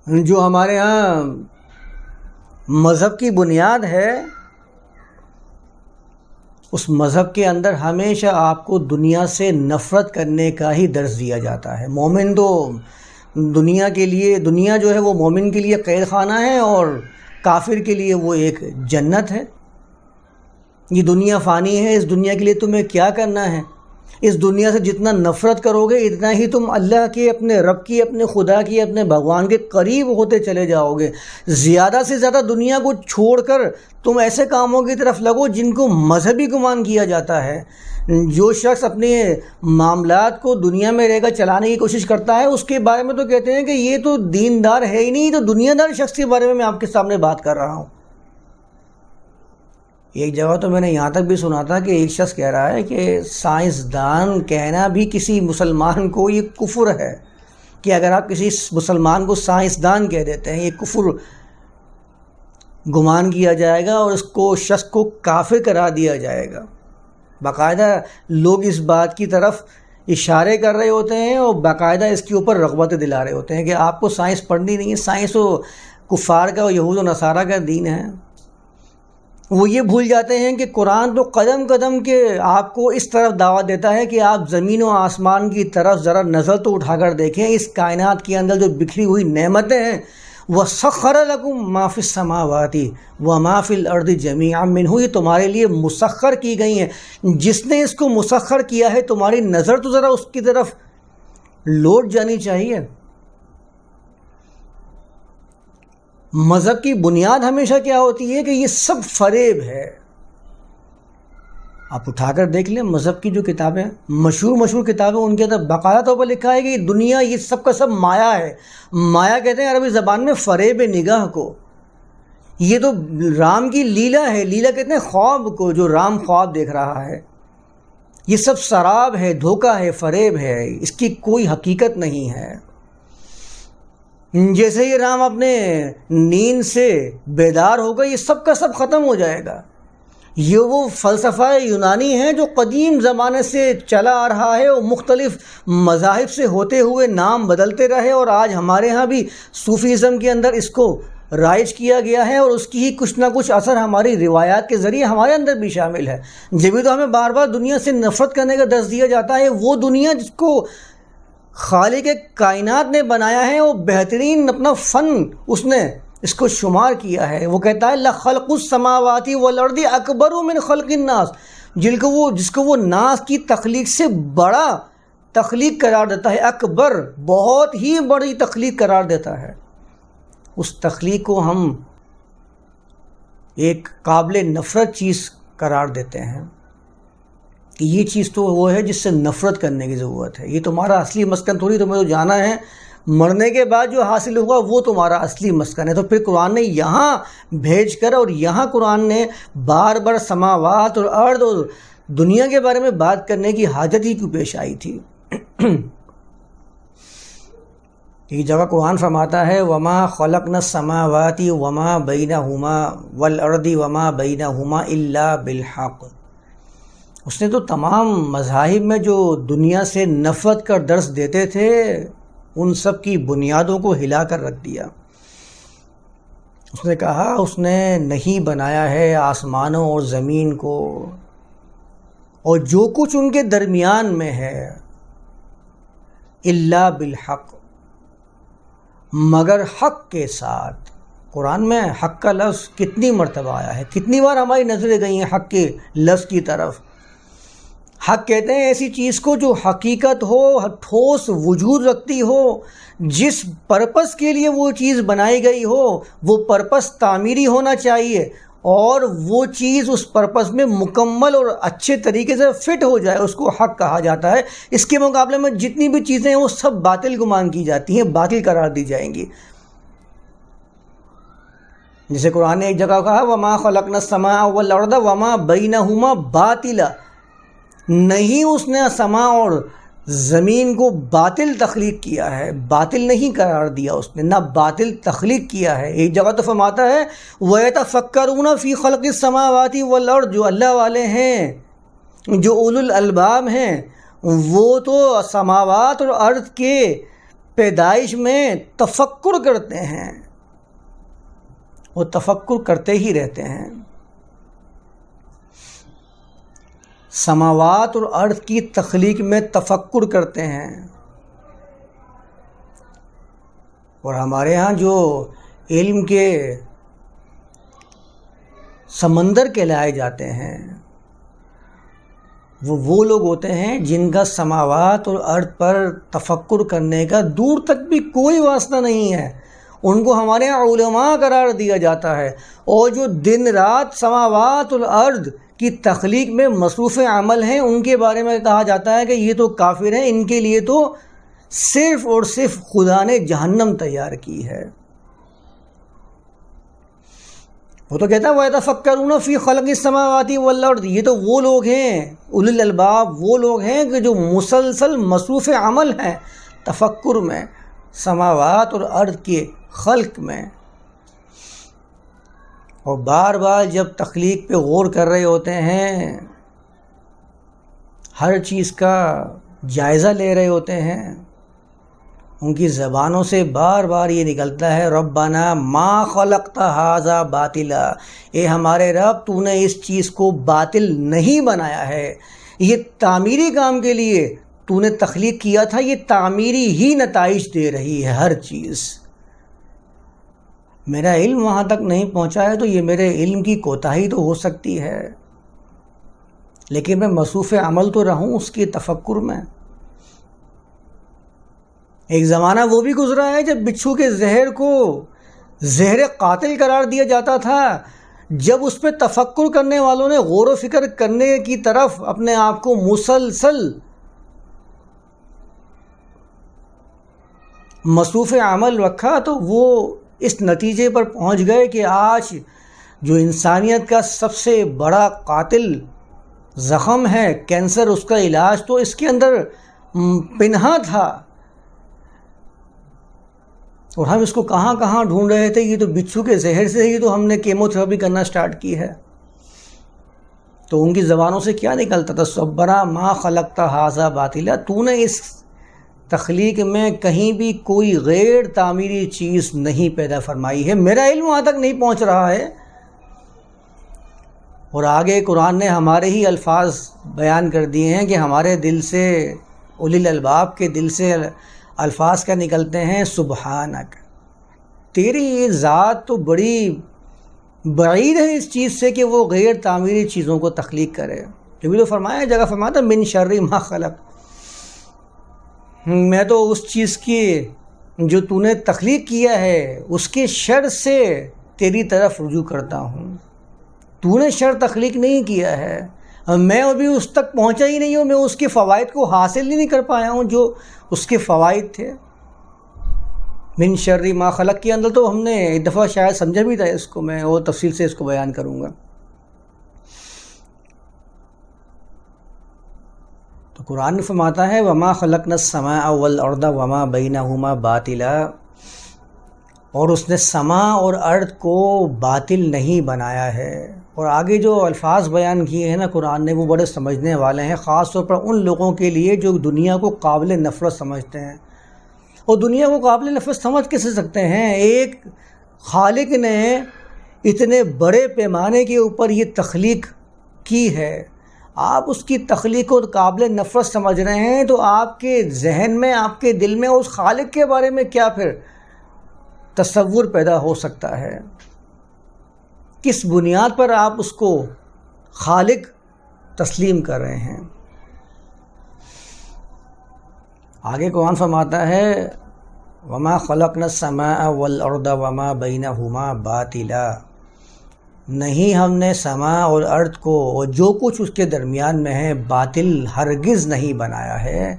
جو ہمارے ہاں مذہب کی بنیاد ہے، اس مذہب کے اندر ہمیشہ آپ کو دنیا سے نفرت کرنے کا ہی درس دیا جاتا ہے۔ مومن تو دنیا جو ہے وہ مومن کے لیے قید خانہ ہے، اور کافر کے لیے وہ ایک جنت ہے۔ یہ دنیا فانی ہے، اس دنیا کے لیے تمہیں کیا کرنا ہے؟ اس دنیا سے جتنا نفرت کرو گے اتنا ہی تم اللہ کے، اپنے رب کی، اپنے خدا کی، اپنے بھگوان کے قریب ہوتے چلے جاؤ گے۔ زیادہ سے زیادہ دنیا کو چھوڑ کر تم ایسے کاموں کی طرف لگو جن کو مذہبی گمان کیا جاتا ہے۔ جو شخص اپنے معاملات کو دنیا میں رہ کر چلانے کی کوشش کرتا ہے، اس کے بارے میں تو کہتے ہیں کہ یہ تو دیندار ہے ہی نہیں، یہ تو دنیا دار شخص کے بارے میں آپ کے سامنے بات کر رہا ہوں۔ ایک جگہ تو میں نے یہاں تک بھی سنا تھا کہ ایک شخص کہہ رہا ہے کہ سائنسدان کہنا بھی کسی مسلمان کو یہ کفر ہے، کہ اگر آپ کسی مسلمان کو سائنسدان کہہ دیتے ہیں، یہ کفر گمان کیا جائے گا اور اس کو شخص کو کافر قرار دیا جائے گا۔ باقاعدہ لوگ اس بات کی طرف اشارے کر رہے ہوتے ہیں اور باقاعدہ اس کے اوپر رغبت دلا رہے ہوتے ہیں کہ آپ کو سائنس پڑھنی نہیں ہے، سائنس و کفار کا، یہود و نصارہ کا دین ہے۔ وہ یہ بھول جاتے ہیں کہ قرآن تو قدم قدم کے آپ کو اس طرف دعوت دیتا ہے کہ آپ زمین و آسمان کی طرف ذرا نظر تو اٹھا کر دیکھیں، اس کائنات کے اندر جو بکھری ہوئی نعمتیں ہیں، وَسَخَّرَ لَكُم مَّا فِي السَّمَاوَاتِ وَمَا فِي الْأَرْضِ جَمِيعًا مِّنْهُ، یہ تمہارے لیے مسخر کی گئی ہیں۔ جس نے اس کو مسخر کیا ہے تمہاری نظر تو ذرا اس کی طرف لوٹ جانی چاہیے۔ مذہب کی بنیاد ہمیشہ کیا ہوتی ہے کہ یہ سب فریب ہے۔ آپ اٹھا کر دیکھ لیں مذہب کی جو کتابیں، مشہور کتابیں، ان کے اندر باقاعدہ طور پر لکھا ہے کہ یہ دنیا، یہ سب کا سب مایا ہے۔ مایا کہتے ہیں عربی زبان میں فریب نگاہ کو۔ یہ تو رام کی لیلا ہے، لیلا کہتے ہیں خواب کو، جو رام خواب دیکھ رہا ہے۔ یہ سب سراب ہے، دھوکہ ہے، فریب ہے، اس کی کوئی حقیقت نہیں ہے۔ جیسے ہی رام اپنے نیند سے بیدار ہوگا یہ سب کا سب ختم ہو جائے گا۔ یہ وہ فلسفہ یونانی ہے جو قدیم زمانے سے چلا آ رہا ہے اور مختلف مذاہب سے ہوتے ہوئے نام بدلتے رہے، اور آج ہمارے ہاں بھی صوفیزم کے اندر اس کو رائج کیا گیا ہے، اور اس کی ہی کچھ نہ کچھ اثر ہماری روایات کے ذریعے ہمارے اندر بھی شامل ہے۔ جبھی تو ہمیں بار بار دنیا سے نفرت کرنے کا درس دیا جاتا ہے۔ وہ دنیا جس کو خالق کائنات نے بنایا ہے، وہ بہترین اپنا فن اس نے اس کو شمار کیا ہے۔ وہ کہتا ہے لَخَلْقُ السَّمَاوَاتِ وَالْأَرْضِ أَكْبَرُ مِنْ خَلْقِ النَّاسِ، جس کو وہ ناس کی تخلیق سے بڑا تخلیق قرار دیتا ہے، اکبر، بہت ہی بڑی تخلیق قرار دیتا ہے۔ اس تخلیق کو ہم ایک قابل نفرت چیز قرار دیتے ہیں کہ یہ چیز تو وہ ہے جس سے نفرت کرنے کی ضرورت ہے، یہ تمہارا اصلی مسکن تھوڑی، تمہیں تو جانا ہے، مرنے کے بعد جو حاصل ہوگا وہ تمہارا اصلی مسکن ہے۔ تو پھر قرآن نے یہاں بھیج کر، اور یہاں قرآن نے بار بار سماوات اور ارض اور دنیا کے بارے میں بات کرنے کی حاجت ہی کیوں پیش آئی تھی؟ ایک جگہ قرآن فرماتا ہے وَمَا خَلَقْنَا السَّمَاوَاتِ وَمَا بَيْنَهُمَا وَالْأَرْضِ وَمَا بَيْنَهُمَا إِلَّا بِالْحَقِّ۔ اس نے تو تمام مذاہب میں جو دنیا سے نفرت کا درس دیتے تھے ان سب کی بنیادوں کو ہلا کر رکھ دیا۔ اس نے کہا اس نے نہیں بنایا ہے آسمانوں اور زمین کو اور جو کچھ ان کے درمیان میں ہے الا بالحق، مگر حق کے ساتھ۔ قرآن میں حق کا لفظ کتنی مرتبہ آیا ہے، کتنی بار ہماری نظریں گئی ہیں حق کے لفظ کی طرف۔ حق کہتے ہیں ایسی چیز کو جو حقیقت ہو، ٹھوس وجود رکھتی ہو، جس پرپس کے لیے وہ چیز بنائی گئی ہو وہ پرپس تعمیری ہونا چاہیے، اور وہ چیز اس پرپس میں مکمل اور اچھے طریقے سے فٹ ہو جائے، اس کو حق کہا جاتا ہے۔ اس کے مقابلے میں جتنی بھی چیزیں ہیں وہ سب باطل گمان کی جاتی ہیں، باطل قرار دی جائیں گی۔ جیسے قرآن نے ایک جگہ کہا وَمَا خَلَقْنَا السَّمَاءَ وَالْأَرْضَ وَمَا بَيْنَهُمَا بَاطِلًا، نہیں اس نے سما اور زمین کو باطل تخلیق کیا ہے، باطل نہیں قرار دیا اس نے، نہ باطل تخلیق کیا ہے۔ ایک جگہ تو فرماتا ہے وَيَتَفَكَّرُونَ فِي خَلْقِ السَّمَاوَاتِ وَالْأَرْضِ، جو اللہ والے ہیں، جو اولو الالباب ہیں، وہ تو سماوات اور ارض کے پیدائش میں تفکر کرتے ہیں، وہ تفکر کرتے ہی رہتے ہیں۔ سماوات اور ارض کی تخلیق میں تفکر کرتے ہیں، اور ہمارے ہاں جو علم کے سمندر کہلائے جاتے ہیں وہ لوگ ہوتے ہیں جن کا سماوات اور ارض پر تفکر کرنے کا دور تک بھی کوئی واسطہ نہیں ہے، ان کو ہمارے یہاں علماء قرار دیا جاتا ہے، اور جو دن رات سماوات اور ارض کی تخلیق میں مصروف عمل ہیں ان کے بارے میں کہا جاتا ہے کہ یہ تو کافر ہیں، ان کے لیے تو صرف اور صرف خدا نے جہنم تیار کی ہے۔ وہ تو کہتا ہے وَيَتَفَكَّرُونَ فِي خَلْقِ السَّمَاوَاتِ وَالْأَرْضِ، یہ تو وہ لوگ ہیں اولي الالباب، وہ لوگ ہیں کہ جو مسلسل مصروف عمل ہیں تفکر میں، سماوات اور ارض کے خلق میں، اور بار بار جب تخلیق پہ غور کر رہے ہوتے ہیں، ہر چیز کا جائزہ لے رہے ہوتے ہیں، ان کی زبانوں سے بار بار یہ نکلتا ہے ربنا ما خلقت ھذا باطلا، اے ہمارے رب تو نے اس چیز کو باطل نہیں بنایا ہے، یہ تعمیری کام کے لیے تو نے تخلیق کیا تھا، یہ تعمیری ہی نتائج دے رہی ہے ہر چیز۔ میرا علم وہاں تک نہیں پہنچا ہے تو یہ میرے علم کی کوتاہی تو ہو سکتی ہے، لیکن میں مصروف عمل تو رہوں اس کے تفکر میں۔ ایک زمانہ وہ بھی گزرا ہے جب بچھو کے زہر کو زہر قاتل قرار دیا جاتا تھا، جب اس پہ تفکر کرنے والوں نے غور و فکر کرنے کی طرف اپنے آپ کو مسلسل مصروف عمل رکھا تو وہ اس نتیجے پر پہنچ گئے کہ آج جو انسانیت کا سب سے بڑا قاتل زخم ہے کینسر، اس کا علاج تو اس کے اندر پنہا تھا، اور ہم اس کو کہاں کہاں ڈھونڈ رہے تھے، یہ تو بچھو کے زہر سے ہی تو ہم نے کیمو تھراپی کرنا سٹارٹ کی ہے۔ تو ان کی زبانوں سے کیا نکلتا تھا ربنا ما خلقت ھذا باطلا، تو نے اس تخلیق میں کہیں بھی کوئی غیر تعمیری چیز نہیں پیدا فرمائی ہے، میرا علم وہاں تک نہیں پہنچ رہا ہے۔ اور آگے قرآن نے ہمارے ہی الفاظ بیان کر دیے ہیں کہ ہمارے دل سے، اولی الالباب کے دل سے الفاظ کا نکلتے ہیں سبحانک، تیری یہ ذات تو بڑی بعید ہے اس چیز سے کہ وہ غیر تعمیری چیزوں کو تخلیق کرے، جو بھی تو فرمایا جگہ فرمایا تھا من شر ما خلق، میں تو اس چیز کی جو تو نے تخلیق کیا ہے اس کے شر سے تیری طرف رجوع کرتا ہوں، تو نے شر تخلیق نہیں کیا ہے، میں ابھی اس تک پہنچا ہی نہیں ہوں، میں اس کے فوائد کو حاصل ہی نہیں کر پایا ہوں جو اس کے فوائد تھے۔ من شر ما خلق کے اندر تو ہم نے ایک دفعہ شاید سمجھا بھی تھا، اس کو میں اور تفصیل سے اس کو بیان کروں گا۔ تو قرآن میں فرماتا ہے وما خلقنا السماء والارض وما بینہما باطلا، اور اس نے سما اور ارض کو باطل نہیں بنایا ہے۔ اور آگے جو الفاظ بیان کیے ہیں نا قرآن نے وہ بڑے سمجھنے والے ہیں، خاص طور پر ان لوگوں کے لیے جو دنیا کو قابل نفرت سمجھتے ہیں۔ اور دنیا کو قابل نفرت سمجھ کیسے سکتے ہیں؟ ایک خالق نے اتنے بڑے پیمانے کے اوپر یہ تخلیق کی ہے، آپ اس کی تخلیق کو قابل نفرت سمجھ رہے ہیں، تو آپ کے ذہن میں، آپ کے دل میں اس خالق کے بارے میں کیا پھر تصور پیدا ہو سکتا ہے؟ کس بنیاد پر آپ اس کو خالق تسلیم کر رہے ہیں؟ آگے قرآن فرماتا ہے وما خلقنا السماء والارض وما بینہما باطلا، نہیں ہم نے سما اور ارض کو اور جو کچھ اس کے درمیان میں ہے باطل ہرگز نہیں بنایا ہے۔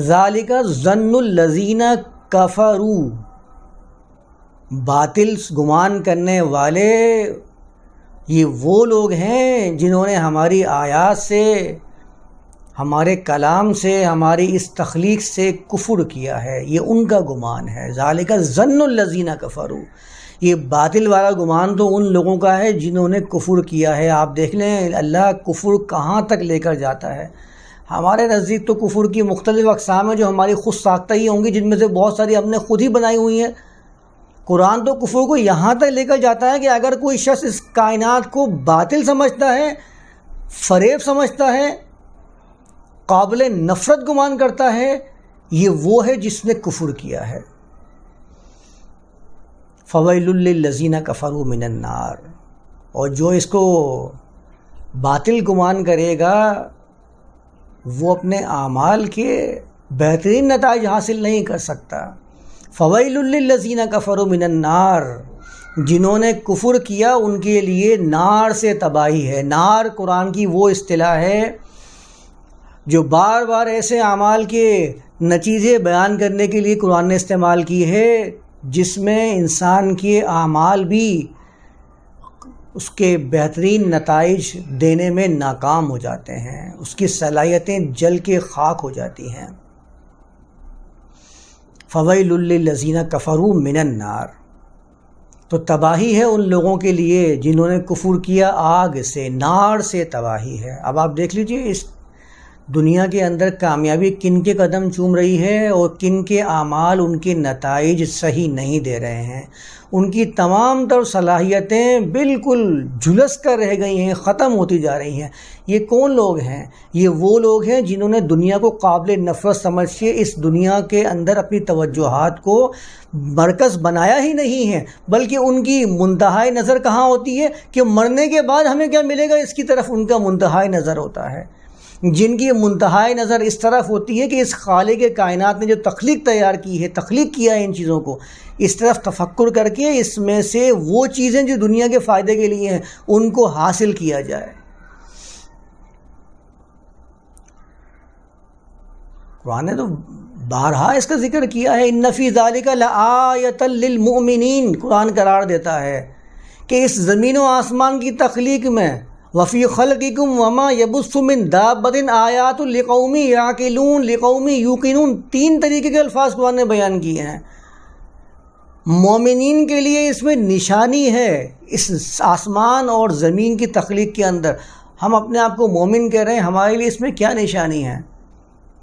ذالک ظن الذین کفروا، باطل گمان کرنے والے یہ وہ لوگ ہیں جنہوں نے ہماری آیات سے، ہمارے کلام سے، ہماری اس تخلیق سے کفر کیا ہے، یہ ان کا گمان ہے۔ ذالک ظن الذین کفروا، یہ باطل والا گمان تو ان لوگوں کا ہے جنہوں نے کفر کیا ہے۔ آپ دیکھ لیں اللہ کفر کہاں تک لے کر جاتا ہے، ہمارے نزدیک تو کفر کی مختلف اقسام ہیں جو ہماری خود ساختہ ہی ہوں گی، جن میں سے بہت ساری ہم نے خود ہی بنائی ہوئی ہیں۔ قرآن تو کفر کو یہاں تک لے کر جاتا ہے کہ اگر کوئی شخص اس کائنات کو باطل سمجھتا ہے، فریب سمجھتا ہے، قابل نفرت گمان کرتا ہے، یہ وہ ہے جس نے کفر کیا ہے۔ فویل للذین کفروا من النار، اور جو اس کو باطل گمان کرے گا وہ اپنے اعمال کے بہترین نتائج حاصل نہیں کر سکتا۔ فویل للذین کفروا من النار، جنہوں نے کفر کیا ان کے لیے نار سے تباہی ہے۔ نار قرآن کی وہ اصطلاح ہے جو بار بار ایسے اعمال کے نتیجے بیان کرنے کے لیے قرآن نے استعمال کی ہے جس میں انسان کے اعمال بھی اس کے بہترین نتائج دینے میں ناکام ہو جاتے ہیں، اس کی صلاحیتیں جل کے خاک ہو جاتی ہیں۔ فویل للذین کفروا من النار، تو تباہی ہے ان لوگوں کے لیے جنہوں نے کفر کیا، آگ سے، نار سے تباہی ہے۔ اب آپ دیکھ لیجئے اس دنیا کے اندر کامیابی کن کے قدم چوم رہی ہے اور کن کے اعمال ان کے نتائج صحیح نہیں دے رہے ہیں، ان کی تمام تر صلاحیتیں بالکل جھلس کر رہ گئی ہیں، ختم ہوتی جا رہی ہیں۔ یہ کون لوگ ہیں؟ یہ وہ لوگ ہیں جنہوں نے دنیا کو قابل نفرت سمجھ کے اس دنیا کے اندر اپنی توجہات کو مرکز بنایا ہی نہیں ہے، بلکہ ان کی منتہائی نظر کہاں ہوتی ہے کہ مرنے کے بعد ہمیں کیا ملے گا، اس کی طرف ان کا منتہائی نظر ہوتا ہے۔ جن کی منتہائی نظر اس طرف ہوتی ہے کہ اس خالق کائنات نے جو تخلیق تیار کی ہے، تخلیق کیا ہے ان چیزوں کو، اس طرف تفکر کر کے اس میں سے وہ چیزیں جو دنیا کے فائدے کے لیے ہیں ان کو حاصل کیا جائے۔ قرآن نے تو بارہا اس کا ذکر کیا ہے، ان فی ذالک لآیۃ للمؤمنین، قرآن قرار دیتا ہے کہ اس زمین و آسمان کی تخلیق میں وفی خلقکم وما یبث من دابۃ آیات لقوم یعقلون لقوم یوقنون، 3 طریقے کے الفاظ قرآن نے بیان کیے ہیں۔ مومنین کے لیے اس میں نشانی ہے، اس آسمان اور زمین کی تخلیق کے اندر۔ ہم اپنے آپ کو مومن کہہ رہے ہیں، ہمارے لیے اس میں کیا نشانی ہے؟